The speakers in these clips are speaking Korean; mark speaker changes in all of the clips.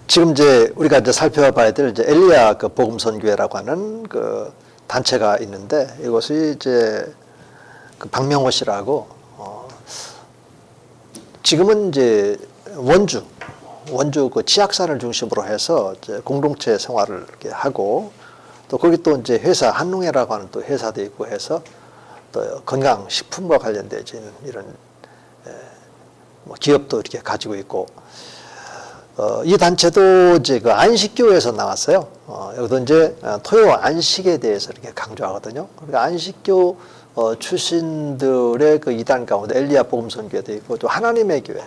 Speaker 1: 지금 이제 우리가 이제 살펴봐야 될 이제 엘리야 그 복음선교회라고 하는 그 단체가 있는데, 이것이 이제 그 박명호 씨라고 지금은 이제 원주 그 지악산을 중심으로 해서 이제 공동체 생활을 이렇게 하고, 또 거기 또 이제 회사 한농회라고 하는 또 회사도 있고 해서 또 건강식품과 관련된 이런 뭐 기업도 이렇게 가지고 있고, 이 단체도 이제 그 안식교에서 나왔어요. 여기도 이제 토요 안식에 대해서 이렇게 강조하거든요. 그러니까 안식교 출신들의 그 이단 가운데 엘리야 복음선교회도 있고, 또 하나님의 교회,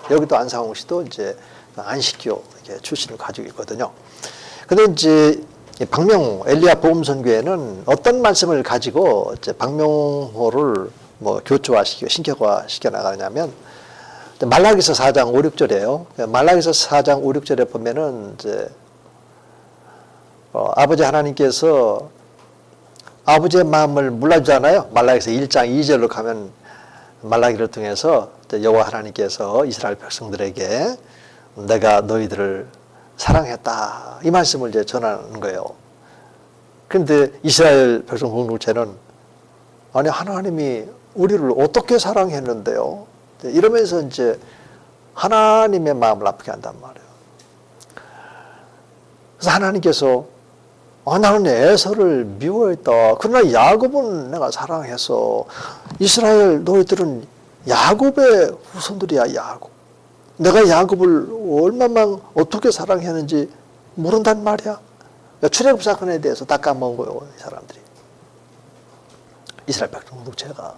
Speaker 1: 여기도 안상홍 씨도 이제 안식교 이렇게 출신을 가지고 있거든요. 근데 이제 박명호 엘리야 복음선교회는 어떤 말씀을 가지고 이제 박명호를 뭐 교조화시키고 신격화시켜 나가냐면, 말라기서 4장 5, 6절이에요. 말라기서 4장 5, 6절에 보면은 이제 아버지 하나님께서 아버지의 마음을 몰라주잖아요. 말라기서 1장 2절로 가면 말라기를 통해서 여호와 하나님께서 이스라엘 백성들에게 내가 너희들을 사랑했다, 이 말씀을 이제 전하는 거예요. 그런데 이스라엘 백성 공동체는 아니 하나님이 우리를 어떻게 사랑했는데요? 이러면서 이제 하나님의 마음을 아프게 한단 말이에요. 그래서 하나님께서 나는 에서를 미워했다. 그러나 야곱은 내가 사랑해서, 이스라엘 너희들은 야곱의 후손들이야. 야곱. 내가 야곱을 얼마만 어떻게 사랑했는지 모른단 말이야. 출애굽 사건에 대해서 다 까먹은 거예요, 이 사람들이. 이스라엘 백성 공동체가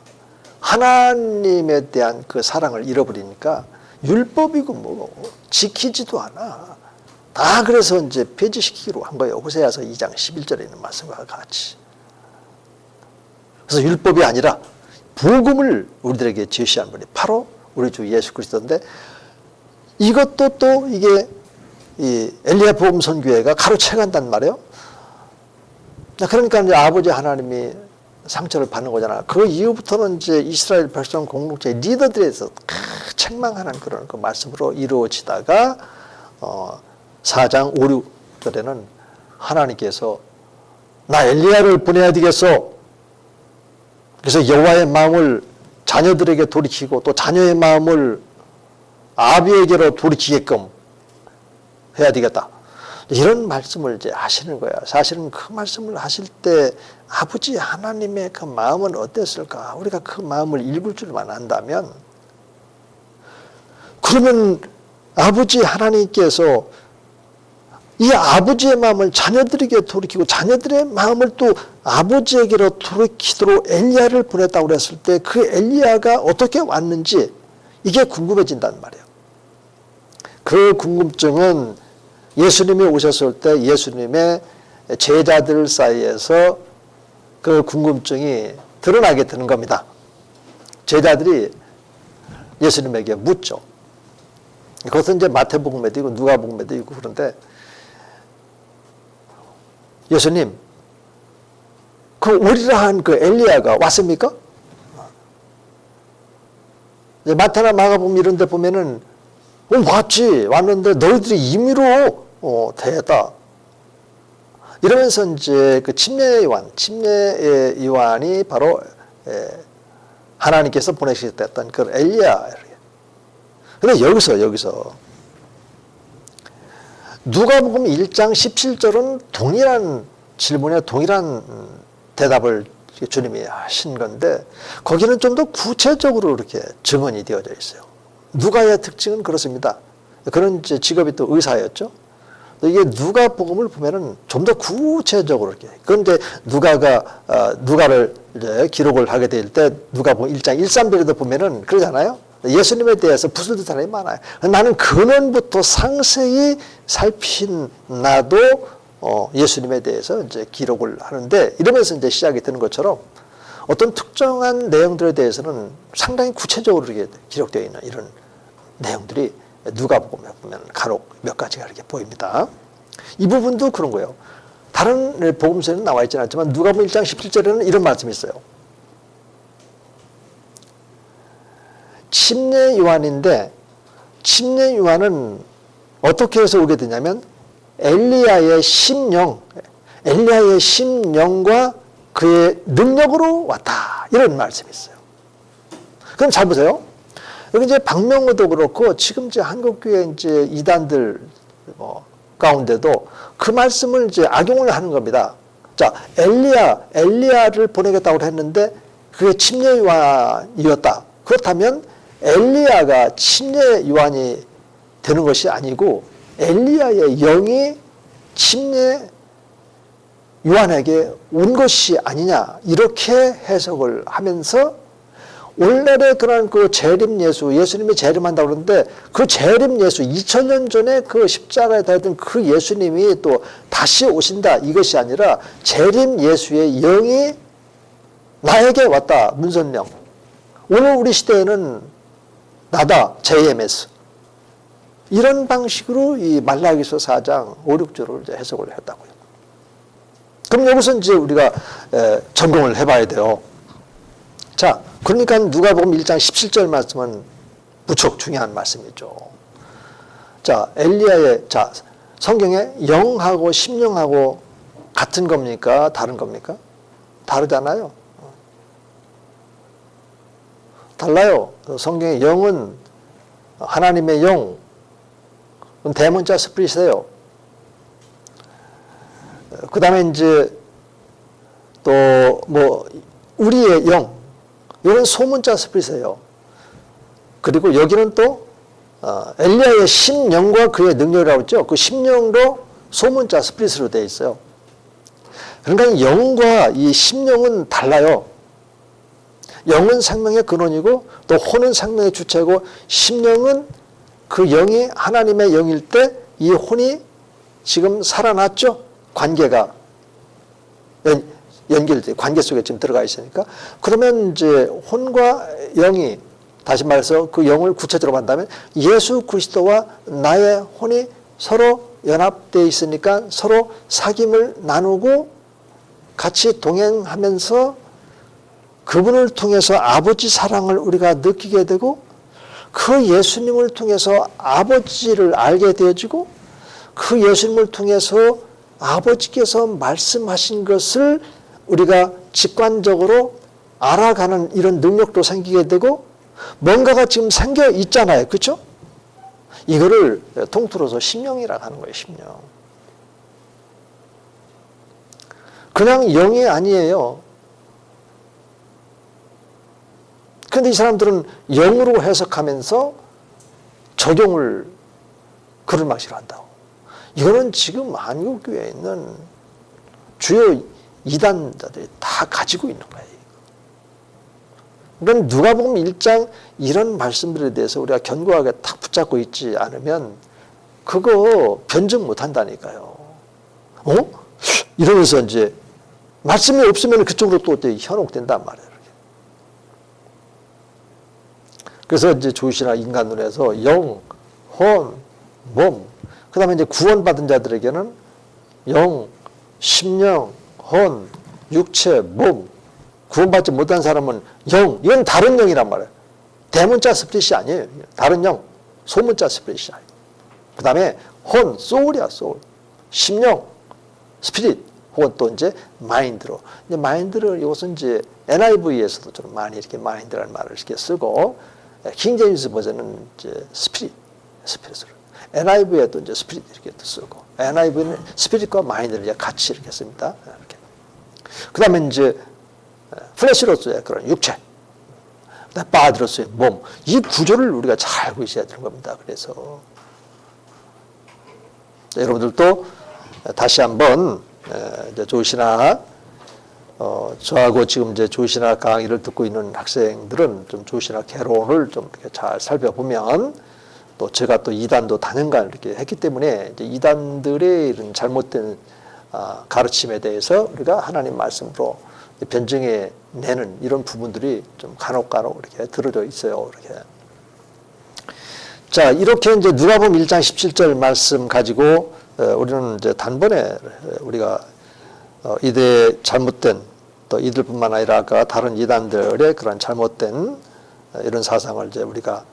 Speaker 1: 하나님에 대한 그 사랑을 잃어버리니까 율법이고 뭐 지키지도 않아. 다 그래서 이제 폐지시키기로 한 거예요. 호세아서 2장 11절에 있는 말씀과 같이. 그래서 율법이 아니라 복음을 우리들에게 제시한 분이 바로 우리 주 예수 그리스도인데, 이것도 또 이게 이 엘리야 복음 선교회가 가로채간단 말이에요. 그러니까 이제 아버지 하나님이 상처를 받는 거잖아. 그 이후부터는 이제 이스라엘 백성 공동체 리더들에서 책망하는 그런 그 말씀으로 이루어지다가 4장 5, 6절에는 하나님께서 나 엘리야를 보내야 되겠어. 그래서 여호와의 마음을 자녀들에게 돌이키고 또 자녀의 마음을 아비에게로 돌이키게끔 해야 되겠다. 이런 말씀을 이제 하시는 거야. 사실은 그 말씀을 하실 때 아버지 하나님의 그 마음은 어땠을까? 우리가 그 마음을 읽을 줄만 안다면, 그러면 아버지 하나님께서 이 아버지의 마음을 자녀들에게 돌이키고 자녀들의 마음을 또 아버지에게로 돌이키도록 엘리야를 보냈다고 그랬을 때 그 엘리야가 어떻게 왔는지 이게 궁금해진단 말이에요. 그 궁금증은 예수님이 오셨을 때 예수님의 제자들 사이에서 그 궁금증이 드러나게 되는 겁니다. 제자들이 예수님에게 묻죠. 그것은 이제 마태복음에도 있고 누가복음에도 있고 그런데, 예수님, 그 오리라 한 그 엘리야가 왔습니까? 마태나 마가복음 이런 데 보면은 왔는데 너희들이 임의로 대다. 이러면서 이제 그 침례의 요한이 바로 하나님께서 보내셨던 그 엘리야. 근데 여기서 누가복음 1장 17절은 동일한 질문에 동일한 대답을 주님이 하신 건데, 거기는 좀 더 구체적으로 이렇게 증언이 되어져 있어요. 누가의 특징은 그렇습니다. 그런 이제 직업이 또 의사였죠. 이게 누가복음을 보면은 좀 더 구체적으로 이렇게. 그런데 누가를 이제 기록을 하게 될 때 누가복음 1장 1, 3절에도 보면은 그러잖아요. 예수님에 대해서 부술된 사람이 많아요. 나는 근원부터 상세히 살핀 나도 예수님에 대해서 이제 기록을 하는데, 이러면서 이제 시작이 되는 것처럼 어떤 특정한 내용들에 대해서는 상당히 구체적으로 이렇게 기록되어 있는 이런 내용들이 누가복음에 보면 간혹 몇 가지가 이렇게 보입니다. 이 부분도 그런 거예요. 다른 복음서에는 나와 있지는 않지만 누가복음 1장 17절에는 이런 말씀이 있어요. 침례 요한인데, 침례 요한은 어떻게 해서 오게 되냐면 엘리야의 심령과 그의 능력으로 왔다. 이런 말씀이 있어요. 그럼 잘 보세요. 여기 이제 박명호도 그렇고 지금 이제 한국교회 이제 이단들 가운데도 그 말씀을 이제 악용을 하는 겁니다. 자, 엘리야를 보내겠다고 했는데 그게 침례 요한이었다. 그렇다면 엘리야가 침례 요한이 되는 것이 아니고 엘리야의 영이 침례 요한에게 온 것이 아니냐 이렇게 해석을 하면서 오늘날의 그런 그 재림 예수님이 재림한다고 그러는데 그 재림 예수 2000년 전에 그 십자가에 달렸던 그 예수님이 또 다시 오신다 이것이 아니라 재림 예수의 영이 나에게 왔다. 문선령. 오늘 우리 시대에는 나다. JMS. 이런 방식으로 이 말라기서 4장 5, 6절을 이제 해석을 했다고요. 그럼 여기서 이제 우리가 점검을 해봐야 돼요. 자, 그러니까 누가복음 1장 17절 말씀은 무척 중요한 말씀이죠. 자, 자, 성경에 영하고 심령하고 같은 겁니까? 다른 겁니까? 다르잖아요. 달라요. 성경의 영은 하나님의 영, 대문자 스피릿이에요. 그 다음에 이제 또 우리의 영, 이건 소문자 스피릿이에요. 그리고 여기는 또 엘리야의 심령과 그의 능력이라고 했죠. 그 심령도 소문자 스피릿으로 되어 있어요. 그러니까 영과 이 심령은 달라요. 영은 생명의 근원이고 또 혼은 생명의 주체고 심령은 그 영이 하나님의 영일 때 이 혼이 지금 살아났죠. 관계가 연결돼 관계 속에 지금 들어가 있으니까 그러면 이제 혼과 영이 다시 말해서 그 영을 구체적으로 한다면 예수 그리스도와 나의 혼이 서로 연합되어 있으니까 서로 사귐을 나누고 같이 동행하면서 그분을 통해서 아버지 사랑을 우리가 느끼게 되고 그 예수님을 통해서 아버지를 알게 되어지고 그 예수님을 통해서 아버지께서 말씀하신 것을 우리가 직관적으로 알아가는 이런 능력도 생기게 되고 뭔가가 지금 생겨 있잖아요. 그렇죠? 이거를 통틀어서 심령이라고 하는 거예요. 심령. 그냥 영이 아니에요. 그런데 이 사람들은 영으로 해석하면서 적용을 그런 방식으로 한다고. 이거는 지금 한국교회에 있는 주요 이단자들이 다 가지고 있는 거예요. 그러니까 누가복음 1장 이런 말씀들에 대해서 우리가 견고하게 딱 붙잡고 있지 않으면 그거 변증 못 한다니까요. 이러면서 이제 말씀이 없으면 그쪽으로 또 현혹된단 말이에요. 그래서 이제 조신아 인간 눈에서 영, 혼, 몸, 그 다음에 이제 구원받은 자들에게는 영, 심령, 혼, 육체, 몸, 구원받지 못한 사람은 영, 이건 다른 영이란 말이에요. 대문자 스피릿이 아니에요. 다른 영, 소문자 스피릿이 아니에요. 그 다음에 혼, 소울이야, 소울. 심령, 스피릿, 혹은 또 이제 마인드로. 이제 마인드를 이것은 이제 NIV에서도 좀 많이 이렇게 마인드라는 말을 이렇게 쓰고, 킹제임스 버전은 이제 스피릿으로. NIV에도 이제 스피릿 이렇게 쓰고, NIV는 스피릿과 마인드를 이제 같이 이렇게 씁니다. 이렇게. 그 다음에 이제 플래시로서의 그런 육체, 바디로서의 몸, 이 구조를 우리가 잘 알고 있어야 되는 겁니다. 그래서 여러분들도 다시 한번 이제 조신학 저하고 지금 이제 조신학 강의를 듣고 있는 학생들은 좀 조신학 개론을 좀 이렇게 잘 살펴보면 또 제가 또 이단도 다년간 이렇게 했기 때문에 이제 이단들의 이런 잘못된 가르침에 대해서 우리가 하나님 말씀으로 변증해 내는 이런 부분들이 좀 간혹 이렇게 들어져 있어요. 이렇게. 자, 이렇게 이제 누가복음 1장 17절 말씀 가지고 우리는 이제 단번에 우리가 이들의 잘못된 또 이들뿐만 아니라 아까 다른 이단들의 그런 잘못된 이런 사상을 이제 우리가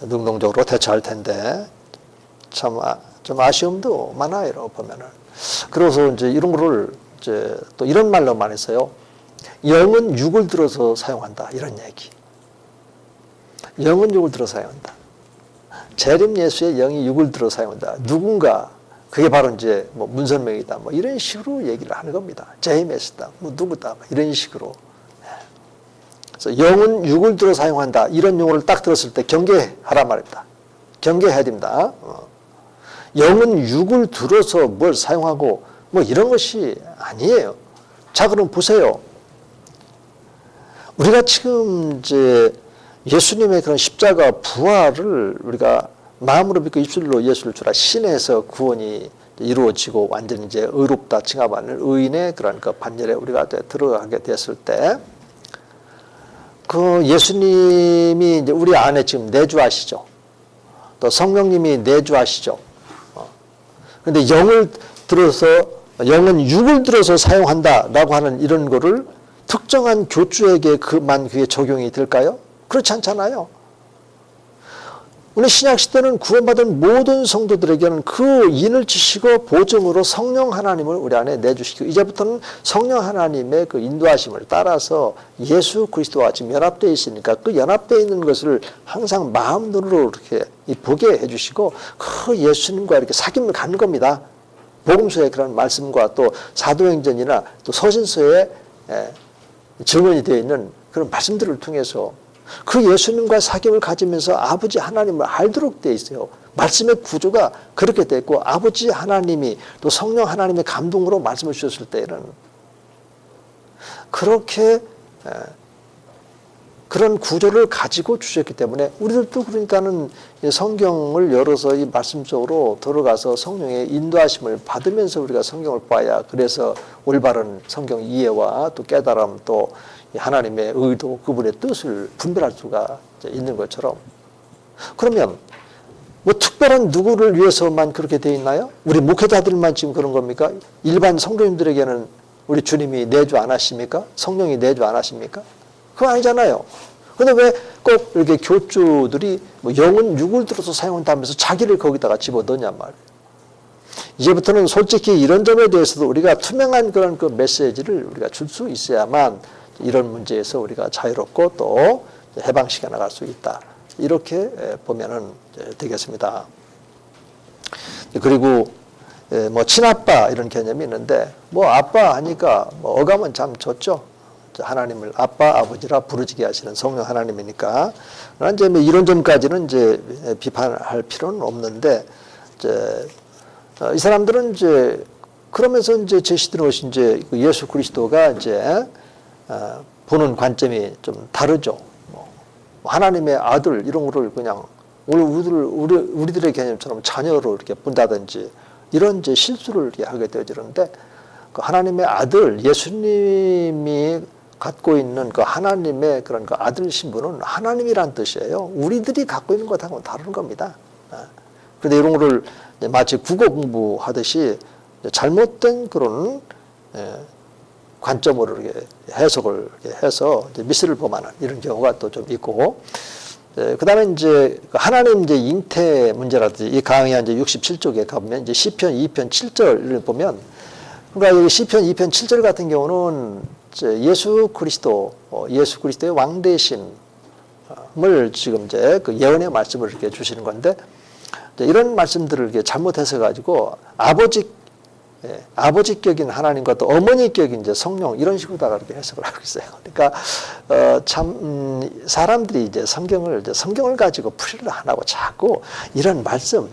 Speaker 1: 능동적으로 대처할 텐데, 참 좀 아쉬움도 많아요, 보면은. 그래서 이제 이런 거를 이제 또 이런 말로 말했어요. 영은 육을 들어서 사용한다. 이런 얘기. 영은 육을 들어 사용한다. 재림 예수의 영이 육을 들어 사용한다. 누군가, 그게 바로 이제 뭐 문선명이다. 뭐 이런 식으로 얘기를 하는 겁니다. 제이메스다. 뭐 누구다. 뭐 이런 식으로. 그래서 영은 육을 들어 사용한다. 이런 용어를 딱 들었을 때 경계하라 말입니다. 경계해야 됩니다. 영은 육을 들어서 뭘 사용하고 뭐 이런 것이 아니에요. 자, 그럼 보세요. 우리가 지금 이제 예수님의 그런 십자가 부활을 우리가 마음으로 믿고 입술로 예수를 주라 신에서 구원이 이루어지고 완전히 이제 의롭다 칭함하는 의인의 그런 그 반열에 우리가 들어가게 됐을 때 그 예수님이 이제 우리 안에 지금 내주하시죠. 또 성령님이 내주하시죠. 그런데 영을 들어서 영은 육을 들어서 사용한다라고 하는 이런 거를 특정한 교주에게 그게 적용이 될까요? 그렇지 않잖아요. 우리 신약시대는 구원받은 모든 성도들에게는 그 인을 지시고 보증으로 성령 하나님을 우리 안에 내주시고 이제부터는 성령 하나님의 그 인도하심을 따라서 예수 그리스도와 지금 연합되어 있으니까 그 연합되어 있는 것을 항상 마음 눈으로 이렇게 보게 해주시고 그 예수님과 이렇게 사귐을 갖는 겁니다. 복음서의 그런 말씀과 또 사도행전이나 또 서신서에 증언이 되어 있는 그런 말씀들을 통해서 그 예수님과 사귐을 가지면서 아버지 하나님을 알도록 되어 있어요. 말씀의 구조가 그렇게 되어 있고 아버지 하나님이 또 성령 하나님의 감동으로 말씀을 주셨을 때에는 그렇게 그런 구조를 가지고 주셨기 때문에 우리들도 그러니까는 성경을 열어서 이 말씀 속으로 들어가서 성령의 인도하심을 받으면서 우리가 성경을 봐야 그래서 올바른 성경 이해와 또 깨달음 또 하나님의 의도 그분의 뜻을 분별할 수가 있는 것처럼 그러면 뭐 특별한 누구를 위해서만 그렇게 되어 있나요? 우리 목회자들만 지금 그런 겁니까? 일반 성도님들에게는 우리 주님이 내주 안 하십니까? 성령이 내주 안 하십니까? 그거 아니잖아요. 그런데 왜 꼭 이렇게 교주들이 뭐 영은 육을 들어서 사용한다면서 자기를 거기다가 집어넣냐 말이에요. 이제부터는 솔직히 이런 점에 대해서도 우리가 투명한 그런 그 메시지를 우리가 줄 수 있어야만 이런 문제에서 우리가 자유롭고 또 해방시켜 나갈 수 있다. 이렇게 보면은 되겠습니다. 그리고 뭐 친아빠 이런 개념이 있는데 뭐 아빠 하니까 뭐 어감은 참 좋죠. 하나님을 아빠 아버지라 부르지게 하시는 성령 하나님이니까. 그러나 이제 뭐 이런 점까지는 이제 비판할 필요는 없는데 이제 이 사람들은 이제 그러면서 이제 제시되는 것이 이제 예수 그리스도가 이제 보는 관점이 좀 다르죠. 뭐 하나님의 아들 이런 거를 그냥 우리들의 개념처럼 자녀로 이렇게 본다든지 이런 이제 실수를 이렇게 하게 되어지는데 그 하나님의 아들 예수님이 갖고 있는 그 하나님의 그런 그 아들 신분은 하나님이란 뜻이에요. 우리들이 갖고 있는 것하고는 다른 겁니다. 그런데 이런 거를 마치 국어 공부하듯이 잘못된 그런 관점으로 이렇게 해석을 해서 미스를 범하는 이런 경우가 또 좀 있고, 그 다음에 이제 하나님 이제 잉태 문제라든지 이 강의 이제 67쪽에 가보면 이제 시편 2편 7절을 보면, 그러니까 여기 시편 2편 7절 같은 경우는 예수 그리스도의 왕대심을 지금 이제 그 예언의 말씀을 이렇게 주시는 건데, 이런 말씀들을 이렇게 잘못해서 가지고 아버지격인 하나님과 또 어머니격인 이제 성령 이런 식으로다가 이렇게 해석을 하고 있어요. 그러니까 사람들이 이제 성경을 가지고 풀이를 안 하고 자꾸 이런 말씀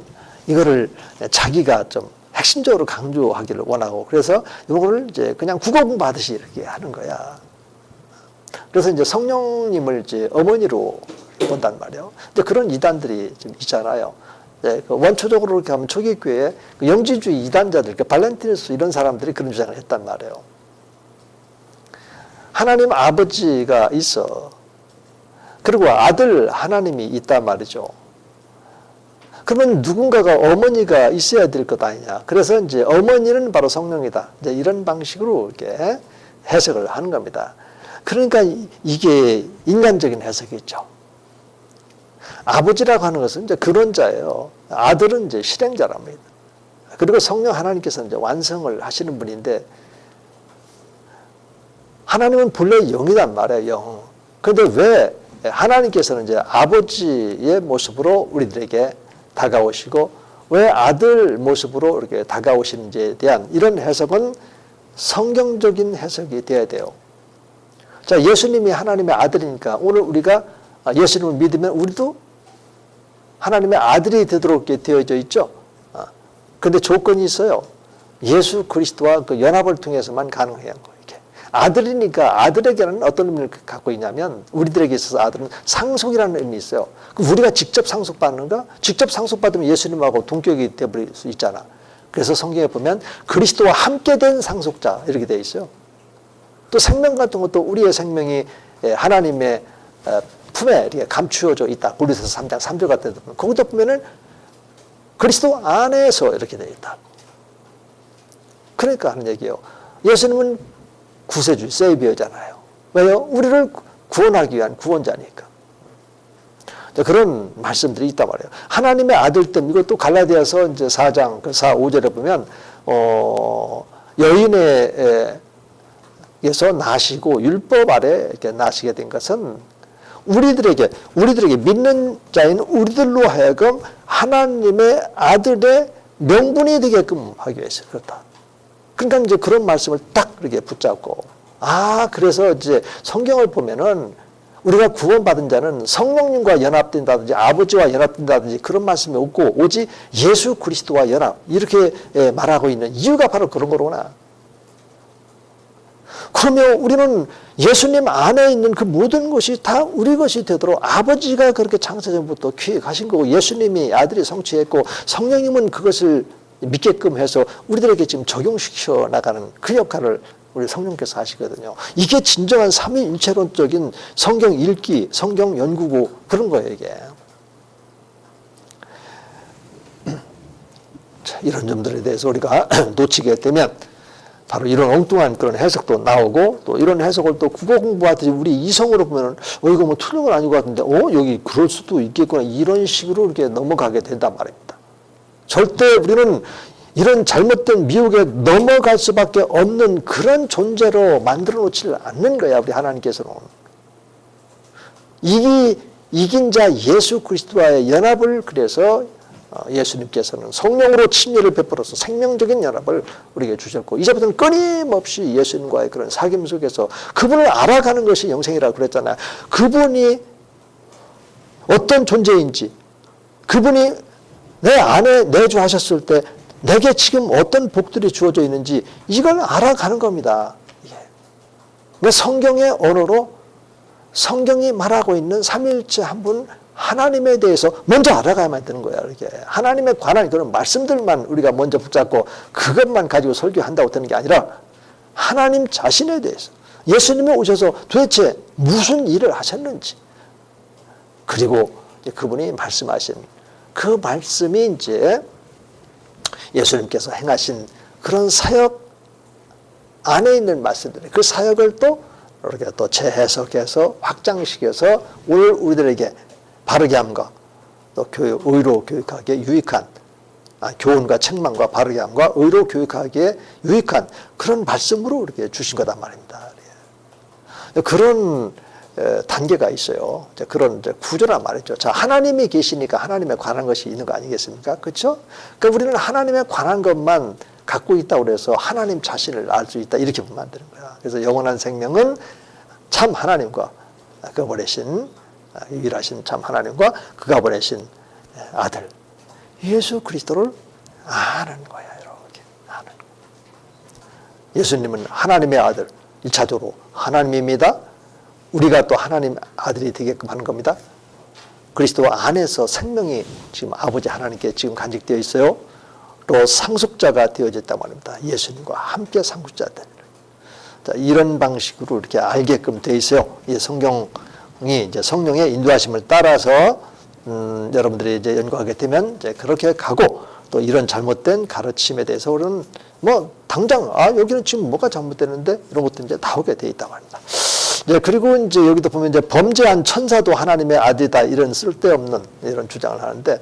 Speaker 1: 이거를 자기가 좀 핵심적으로 강조하기를 원하고 그래서 이거를 이제 그냥 국어 공부하듯이 이렇게 하는 거야. 그래서 이제 성령님을 이제 어머니로 본단 말이에요. 근데 그런 이단들이 좀 있잖아요. 네, 그 원초적으로 이렇게 하면 초기 교회에 그 영지주의 이단자들, 발렌티누스 이런 사람들이 그런 주장을 했단 말이에요. 하나님 아버지가 있어. 그리고 아들 하나님이 있단 말이죠. 그러면 누군가가 어머니가 있어야 될 것 아니냐. 그래서 이제 어머니는 바로 성령이다. 이제 이런 방식으로 이렇게 해석을 하는 겁니다. 그러니까 이게 인간적인 해석이죠. 아버지라고 하는 것은 이제 근원자예요. 아들은 이제 실행자랍니다. 그리고 성령 하나님께서는 이제 완성을 하시는 분인데, 하나님은 본래 영이란 말이에요, 영. 그런데 왜 하나님께서는 이제 아버지의 모습으로 우리들에게 다가오시고, 왜 아들 모습으로 이렇게 다가오시는지에 대한 이런 해석은 성경적인 해석이 되어야 돼요. 자, 예수님이 하나님의 아들이니까 오늘 우리가 예수님을 믿으면 우리도 하나님의 아들이 되도록 되어져 있죠. 그런데 조건이 있어요. 예수 그리스도와 그 연합을 통해서만 가능해요. 이렇게. 아들이니까 아들에게는 어떤 의미를 갖고 있냐면, 우리들에게 있어서 아들은 상속이라는 의미 있어요. 그럼 우리가 직접 상속받는가? 직접 상속받으면 예수님하고 동격이 되어버릴 수 있잖아. 그래서 성경에 보면 그리스도와 함께 된 상속자 이렇게 되어 있어요. 또 생명 같은 것도 우리의 생명이 하나님의 품에 이렇게 감추어져 있다. 고린도서 3장 3절 같은 데 보면, 거기도 보면은 그리스도 안에서 이렇게 되어 있다. 그러니까 하는 얘기예요. 예수님은 구세주, 세이비어잖아요. 왜요? 우리를 구원하기 위한 구원자니까. 그런 말씀들이 있단 말이에요. 하나님의 아들됨, 이것도 갈라디아서 이제 4장 4, 5절에 보면 여인에게서 나시고 율법 아래 이렇게 나시게 된 것은 우리들에게 믿는 자인 우리들로 하여금 하나님의 아들의 명분이 되게끔 하기 위해서 그렇다. 그러니까 이제 그런 말씀을 딱 이렇게 붙잡고, 그래서 이제 성경을 보면은 우리가 구원받은 자는 성령님과 연합된다든지 아버지와 연합된다든지 그런 말씀이 없고, 오직 예수 그리스도와 연합, 이렇게 말하고 있는 이유가 바로 그런 거로구나. 그러면 우리는 예수님 안에 있는 그 모든 것이 다 우리 것이 되도록 아버지가 그렇게 창세전부터 기획하신 거고, 예수님이 아들이 성취했고, 성령님은 그것을 믿게끔 해서 우리들에게 지금 적용시켜 나가는 그 역할을 우리 성령께서 하시거든요. 이게 진정한 삼위일체론적인 성경 읽기, 성경 연구고 그런 거예요, 이게. 자, 이런 점들에 대해서 우리가 놓치게 되면 바로 이런 엉뚱한 그런 해석도 나오고, 또 이런 해석을 또 국어 공부하듯이 우리 이성으로 보면은 이거 뭐 틀린 건 아닌 것 같은데 여기 그럴 수도 있겠구나, 이런 식으로 이렇게 넘어가게 된단 말입니다. 절대 우리는 이런 잘못된 미혹에 넘어갈 수밖에 없는 그런 존재로 만들어 놓지 않는 거야, 우리 하나님께서는. 이긴 자 예수 그리스도와의 연합을, 그래서 예수님께서는 성령으로 친밀을 베풀어서 생명적인 연합을 우리에게 주셨고, 이제부터는 끊임없이 예수님과의 그런 사귐 속에서 그분을 알아가는 것이 영생이라고 그랬잖아요. 그분이 어떤 존재인지, 그분이 내 안에 내주하셨을 때 내게 지금 어떤 복들이 주어져 있는지 이걸 알아가는 겁니다. 성경의 언어로 성경이 말하고 있는 삼위일체 한 분 하나님에 대해서 먼저 알아가야만 되는 거야. 이렇게 하나님에 관한 그런 말씀들만 우리가 먼저 붙잡고 그것만 가지고 설교한다고 되는 게 아니라, 하나님 자신에 대해서, 예수님이 오셔서 도대체 무슨 일을 하셨는지, 그리고 그분이 말씀하신 그 말씀이 이제 예수님께서 행하신 그런 사역 안에 있는 말씀들, 그 사역을 또 이렇게 또 재해석해서 확장시켜서 오늘 우리들에게 바르게 함과 또 의로 교육하기에 유익한, 교훈과 책망과 바르게 함과 의로 교육하기에 유익한 그런 말씀으로 이렇게 주신 거단 말입니다. 그런 단계가 있어요. 그런 구조란 말이죠. 자, 하나님이 계시니까 하나님에 관한 것이 있는 거 아니겠습니까? 그렇죠? 그러니까 우리는 하나님에 관한 것만 갖고 있다고 해서 하나님 자신을 알 수 있다, 이렇게 보면 안 되는 거야. 그래서 영원한 생명은 참 하나님과 그 보내신 유일하신 참 하나님과 그가 보내신 아들 예수 그리스도를 아는 거야. 이렇게 아는 거야. 예수님은 하나님의 아들, 1차적으로 하나님입니다. 우리가 또 하나님 아들이 되게끔 하는 겁니다. 그리스도 안에서 생명이 지금 아버지 하나님께 지금 간직되어 있어요. 또 상속자가 되어졌단 말입니다. 예수님과 함께 상속자 되는. 자, 이런 방식으로 이렇게 알게끔 되어 있어요. 이 성경이 이제 성령의 인도하심을 따라서 여러분들이 이제 연구하게 되면 이제 그렇게 가고, 또 이런 잘못된 가르침에 대해서 우리는 뭐 당장 여기는 지금 뭐가 잘못되는데 이런 것도 이제 나오게 돼 있단 말입니다. 이제 그리고 이제 여기도 보면 이제 범죄한 천사도 하나님의 아들이다 이런 쓸데없는 이런 주장을 하는데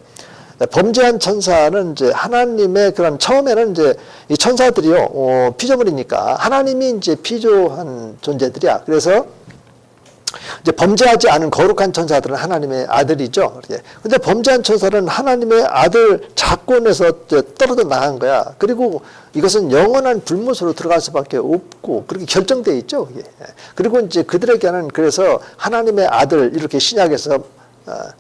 Speaker 1: 범죄한 천사는 이제 하나님의 그런 처음에는 이제 이 천사들이요 피조물이니까 하나님이 이제 피조한 존재들이야. 그래서 이제 범죄하지 않은 거룩한 천사들은 하나님의 아들이죠. 근데 범죄한 천사는 하나님의 아들 자권에서 떨어져 나간 거야. 그리고 이것은 영원한 불못으로 들어갈 수밖에 없고 그렇게 결정되어 있죠. 그게. 그리고 이제 그들에게는 그래서 하나님의 아들 이렇게 신약에서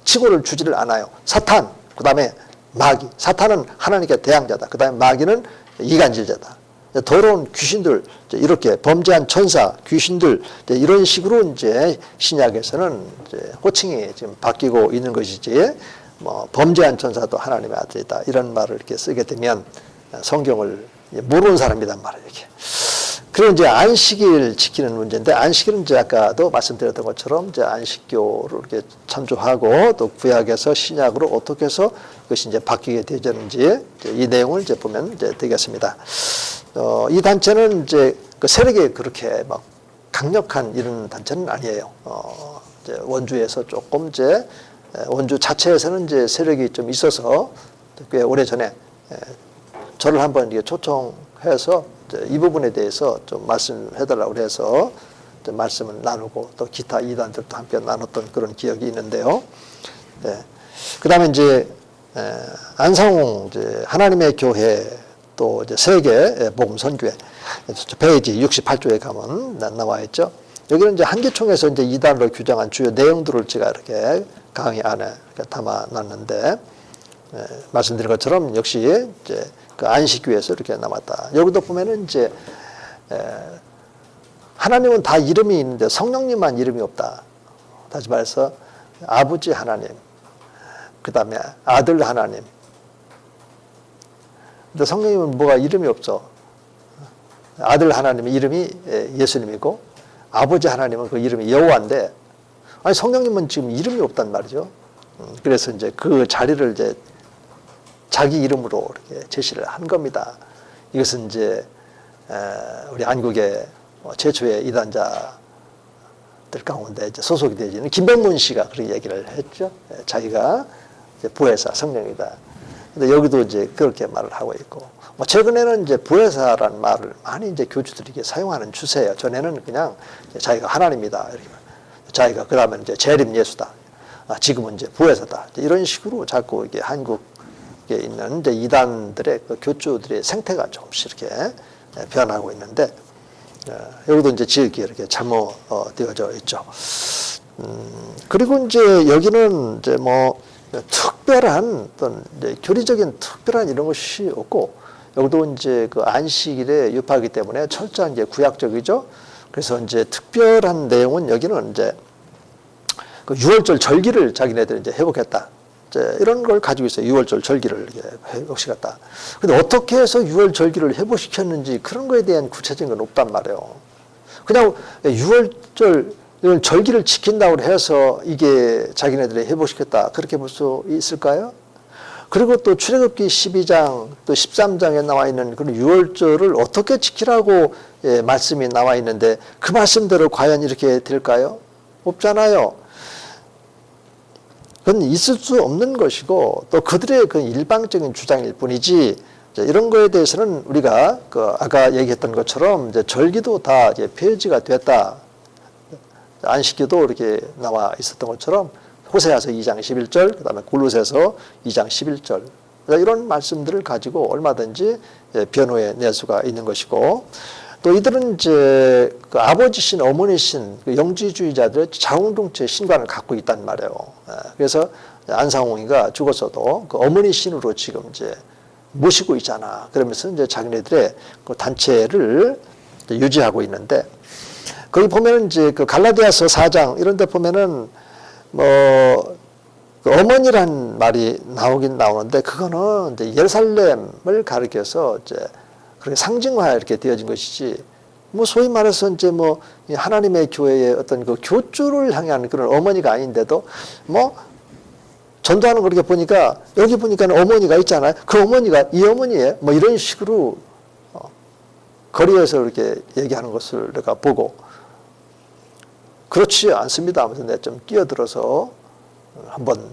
Speaker 1: 칭호를 주지를 않아요. 사탄, 그 다음에 마귀. 사탄은 하나님께 대항자다. 그 다음에 마귀는 이간질자다. 더러운 귀신들, 이렇게 범죄한 천사, 귀신들, 이런 식으로 이제 신약에서는 이제 호칭이 지금 바뀌고 있는 것이지, 뭐, 범죄한 천사도 하나님의 아들이다. 이런 말을 이렇게 쓰게 되면 성경을 모르는 사람이란 말이에요, 이렇게. 그리고 이제 안식일 지키는 문제인데, 안식일은 이제 아까도 말씀드렸던 것처럼 이제 안식교를 이렇게 참조하고 또 구약에서 신약으로 어떻게 해서 그것이 이제 바뀌게 되었는지 이 내용을 이제 보면 이제 되겠습니다. 이 단체는 이제 그 세력이 그렇게 막 강력한 이런 단체는 아니에요. 이제 원주에서 조금 이제 원주 자체에서는 이제 세력이 좀 있어서 꽤 오래 전에 저를 한번 이게 초청해서 이 부분에 대해서 좀 말씀해달라고 해서 말씀을 나누고 또 기타 이단들도 함께 나눴던 그런 기억이 있는데요. 그 다음에 이제 안상홍 이제 하나님의 교회 또 이제 세계 복음 선교회 페이지 68조에 가면 나와 있죠. 여기는 이제 한계총에서 이제 이단으로 규정한 주요 내용들을 제가 이렇게 강의 안에 이렇게 담아놨는데 말씀드린 것처럼 역시 이제 그 안식교에서 이렇게 남았다. 여기도 보면은 이제 하나님은 다 이름이 있는데 성령님만 이름이 없다. 다시 말해서 아버지 하나님, 그 다음에 아들 하나님. 근데 성령님은 뭐가 이름이 없죠. 아들 하나님의 이름이 예수님이고 아버지 하나님은 그 이름이 여호와인데 아니 성령님은 지금 이름이 없단 말이죠. 그래서 이제 그 자리를 이제 자기 이름으로 이렇게 제시를 한 겁니다. 이것은 이제 우리 안국의 최초의 이단자들 가운데 이제 소속이 되어지는 김병문 씨가 그렇게 얘기를 했죠. 자기가 이제 부회사 성령이다. 근데 여기도 이제 그렇게 말을 하고 있고, 뭐 최근에는 이제 부회사라는 말을 많이 이제 교주들이 사용하는 추세예요. 전에는 그냥 자기가 하나님이다. 이렇게. 자기가 그 다음에 이제 재림 예수다. 지금은 이제 부회사다. 이런 식으로 자꾸 이게 한국에 있는 이제 이단들의 그 교주들의 생태가 조금씩 이렇게 변하고 있는데, 여기도 이제 지역이 이렇게 잘못되어져 있죠. 그리고 이제 여기는 이제 뭐 특별한 어떤 이제 교리적인 특별한 이런 것이 없고, 여기도 이제 그 안식일에 유파하기 때문에 철저한 이제 구약적이죠. 그래서 이제 특별한 내용은 여기는 이제 그 6월절 절기를 자기네들 이제 회복했다. 이제 이런 걸 가지고 있어요. 6월절 절기를 회복시켰다. 근데 어떻게 해서 6월 절기를 회복시켰는지 그런 거에 대한 구체적인 건 없단 말이에요. 그냥 6월절 절기를 지킨다고 해서 이게 자기네들이 회복시켰다. 그렇게 볼 수 있을까요? 그리고 또 출애굽기 12장 또 13장에 나와 있는 그런 6월절을 어떻게 지키라고 말씀이 나와 있는데 그 말씀대로 과연 이렇게 될까요? 없잖아요. 그건 있을 수 없는 것이고 또 그들의 그 일방적인 주장일 뿐이지 이런 거에 대해서는 우리가 그 아까 얘기했던 것처럼 이제 절기도 다 이제 폐지가 됐다. 안식기도 이렇게 나와 있었던 것처럼 호세아서 2장 11절, 그 다음에 골로새서 2장 11절 이런 말씀들을 가지고 얼마든지 변호해 낼 수가 있는 것이고 또 이들은 이제 그 아버지신, 어머니신 그 영지주의자들의 자웅동체 신관을 갖고 있단 말이에요. 그래서 안상홍이가 죽었어도 그 어머니신으로 지금 이제 모시고 있잖아. 그러면서 이제 자기네들의 그 단체를 유지하고 있는데 거기 보면은 이제 그 갈라디아서 4장 이런 데 보면은 뭐 그 어머니란 말이 나오긴 나오는데 그거는 이제 예루살렘을 가리켜서 이제 그렇게 상징화 이렇게 되어진 것이지 뭐 소위 말해서 이제 뭐 하나님의 교회의 어떤 그 교주를 향한 그런 어머니가 아닌데도 뭐 전도하는 거 이렇게 보니까 여기 보니까 어머니가 있잖아요. 그 어머니가 이 어머니에 뭐 이런 식으로 거리에서 이렇게 얘기하는 것을 내가 보고 그렇지 않습니다 하면서 내가 좀 끼어들어서 한번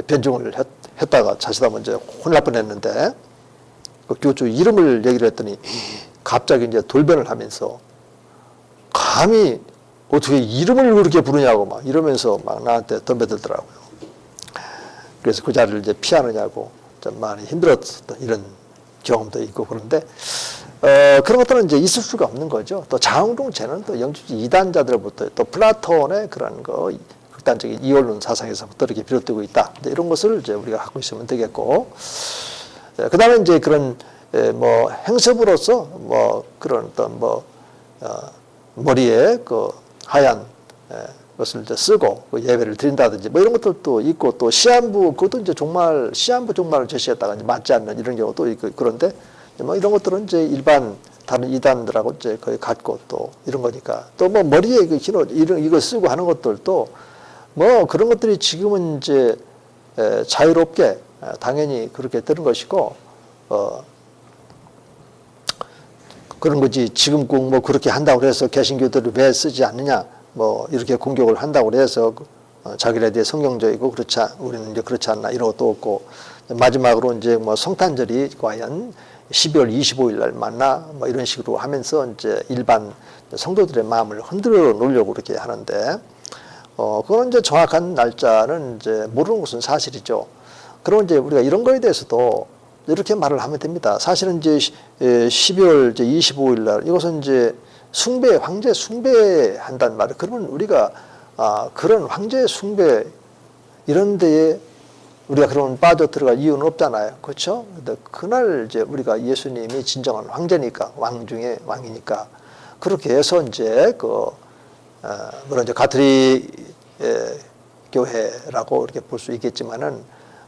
Speaker 1: 변증을 했다가 자칫하면 문제 혼날 뻔했는데 그 교주 이름을 얘기를 했더니 갑자기 이제 돌변을 하면서 감히 어떻게 이름을 그렇게 부르냐고 막 이러면서 막 나한테 덤벼들더라고요. 그래서 그 자리를 이제 피하느냐고 좀 많이 힘들었던 이런 경험도 있고 그런데 그런 것들은 이제 있을 수가 없는 거죠. 또 자웅동체는 또 영주주의 이단자들부터 또 플라톤의 그런 거 극단적인 이원론 사상에서부터 이렇게 비롯되고 있다. 이제 이런 것을 이제 우리가 갖고 있으면 되겠고, 그 다음에 이제 그런 뭐 행습으로서 뭐 그런 어떤 뭐 머리에 그 하얀 것을 이제 쓰고 그 예배를 드린다든지 뭐 이런 것들도 있고 또 시한부 그것도 이제 정말 시한부 종말을 제시했다가 이제 맞지 않는 이런 경우도 있고 그런데 뭐 이런 것들은 이제 일반 다른 이단들하고 이제 거의 같고 또 이런 거니까 또 뭐 머리에 그 흰 옷 이런 이거 쓰고 하는 것들도 뭐 그런 것들이 지금은 이제 자유롭게 당연히 그렇게 되는 것이고 그런 거지 지금 꼭 뭐 그렇게 한다고 해서 개신교들이 왜 쓰지 않느냐 뭐 이렇게 공격을 한다고 해서 자기네 대해 성경적이고 그렇지 우리는 이제 그렇지 않나 이런 것도 없고 마지막으로 이제 뭐 성탄절이 과연 12월 25일 날 맞나 뭐 이런 식으로 하면서 이제 일반 성도들의 마음을 흔들어 놓으려고 그렇게 하는데 그건 이제 정확한 날짜는 이제 모르는 것은 사실이죠. 그럼 이제 우리가 이런 거에 대해서도 이렇게 말을 하면 됩니다. 사실은 이제 12월 이제 25일 날 이것은 이제 숭배, 황제 숭배한단 말이에요. 그러면 우리가 그런 황제 숭배 이런 데에 우리가 그런 빠져 들어갈 이유는 없잖아요. 그렇죠? 근데 그날 이제 우리가 예수님이 진정한 황제니까 왕 중에 왕이니까 그렇게 해서 이제 물론 이제 가톨릭 교회라고 이렇게 볼 수 있겠지만은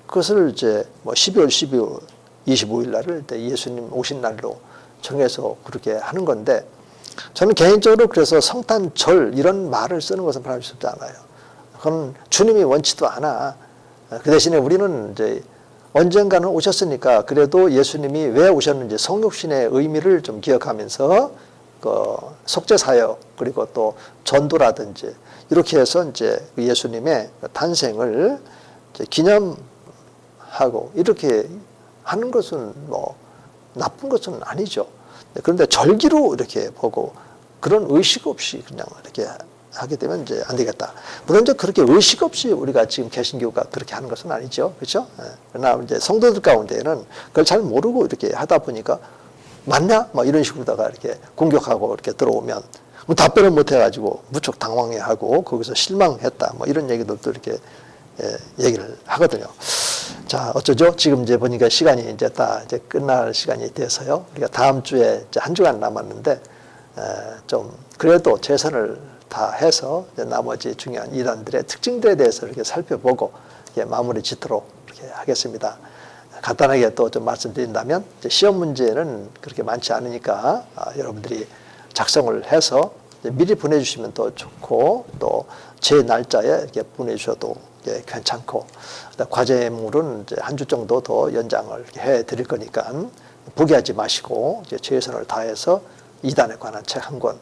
Speaker 1: 그것을 이제 뭐 12월 25일 날을 예수님 오신 날로 정해서 그렇게 하는 건데 저는 개인적으로 그래서 성탄절 이런 말을 쓰는 것은 바람직하지 않아요. 그건 주님이 원치도 않아. 그 대신에 우리는 이제 언젠가는 오셨으니까 그래도 예수님이 왜 오셨는지 성육신의 의미를 좀 기억하면서 그 속죄사역 그리고 또 전도라든지 이렇게 해서 이제 예수님의 탄생을 이제 기념하고 이렇게 하는 것은 뭐 나쁜 것은 아니죠. 그런데 절기로 이렇게 보고 그런 의식 없이 그냥 이렇게 하게 되면 이제 안 되겠다. 물론 이제 그렇게 의식 없이 우리가 지금 개신교가 그렇게 하는 것은 아니죠. 그렇죠? 그러나 이제 성도들 가운데는 그걸 잘 모르고 이렇게 하다 보니까 맞냐? 뭐 이런 식으로다가 이렇게 공격하고 이렇게 들어오면 답변을 못 해가지고 무척 당황해하고 거기서 실망했다. 뭐 이런 얘기들도 이렇게 얘기를 하거든요. 자, 어쩌죠? 지금 이제 보니까 시간이 이제 다 이제 끝날 시간이 돼서요. 우리가 다음 주에 이제 한 주간 남았는데, 좀 그래도 최선을 다해서 나머지 중요한 이단들의 특징들에 대해서 이렇게 살펴보고 이렇게 마무리 짓도록 이렇게 하겠습니다. 간단하게 또 좀 말씀드린다면, 이제 시험 문제는 그렇게 많지 않으니까 여러분들이 작성을 해서 미리 보내주시면 더 좋고, 또 제 날짜에 이렇게 보내주셔도 괜찮고, 과제물은 이제 한 주 정도 더 연장을 해 드릴 거니까 포기하지 마시고 이제 최선을 다해서 이단에 관한 책 한 권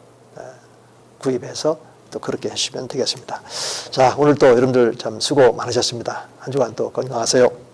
Speaker 1: 구입해서 또 그렇게 해주시면 되겠습니다. 자, 오늘 또 여러분들 참 수고 많으셨습니다. 한 주간 또 건강하세요.